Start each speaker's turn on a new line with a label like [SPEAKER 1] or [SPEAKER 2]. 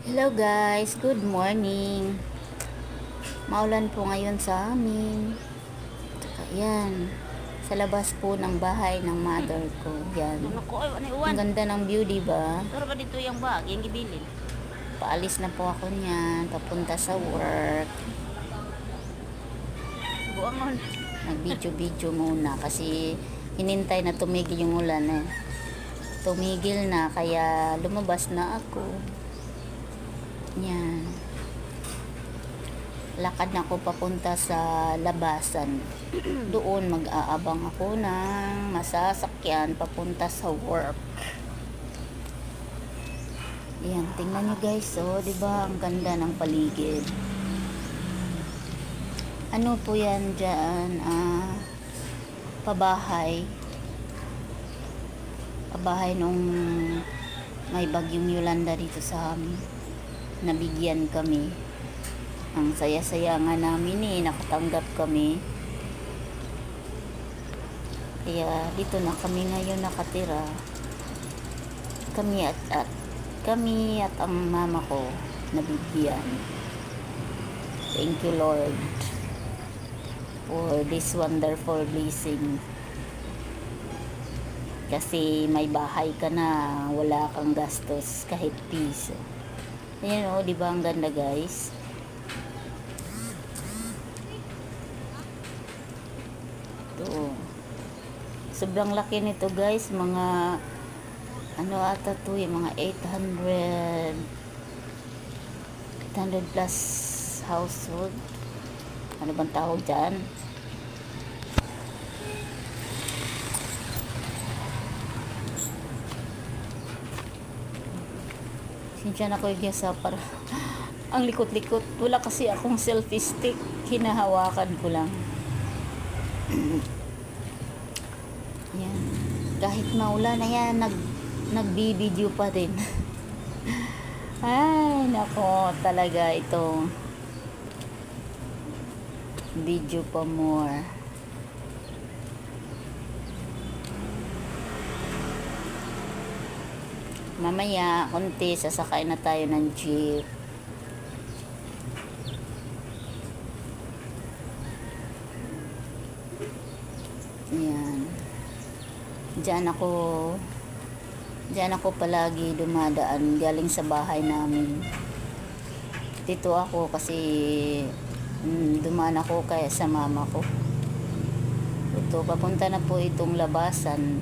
[SPEAKER 1] Hello guys, good morning. Maulan po ngayon sa amin. Tsaka yan, sa labas po ng bahay ng mother ko. Yan.
[SPEAKER 2] Naku, ay, ano
[SPEAKER 1] Ang
[SPEAKER 2] iwan?
[SPEAKER 1] ganda ng view, diba?
[SPEAKER 2] Pero ba dito yung bag, yung gibilin?
[SPEAKER 1] Paalis na po ako niyan, papunta sa work.
[SPEAKER 2] Buangon.
[SPEAKER 1] Nag-video-video muna kasi hinintay na tumigil yung ulan eh. Tumigil na, kaya lumabas na ako. Yan. Lakad na ako papunta sa labasan. Doon mag-aabang ako ng masasakyan papunta sa work. Yan, tingnan nyo guys, oh, 'di ba? Ang ganda ng paligid. Ano po 'yan diyan? Pabahay. Pabahay nung may bagyong Yolanda dito sa amin. Nabigyan kami. Ang saya-saya nga namin nakatanggap kami. Kaya dito na kami ngayon nakatira. Kami at ang mama ko nabigyan. Thank you Lord for this wonderful blessing. Kasi may bahay ka na, wala kang gastos kahit piso. Ayan o, diba ang ganda guys? Ito. Sobrang laki nito guys, mga ano ata to, yung mga 800 plus household. Ano bang tawag dyan? Sinsya na ko yung sa para ang likot-likot. Wala kasi akong selfie stick. Hinahawakan ko lang. Yan. Kahit maulan na yan, nagbibideo pa din. Ay, nako, talaga ito. Video pa more. Mamaya, konti, sasakay na tayo ng jeep. Yan. Diyan ako palagi dumadaan galing sa bahay namin. Dito ako kasi dumaan ako kaya sa mama ko. Ito, papunta na po itong labasan.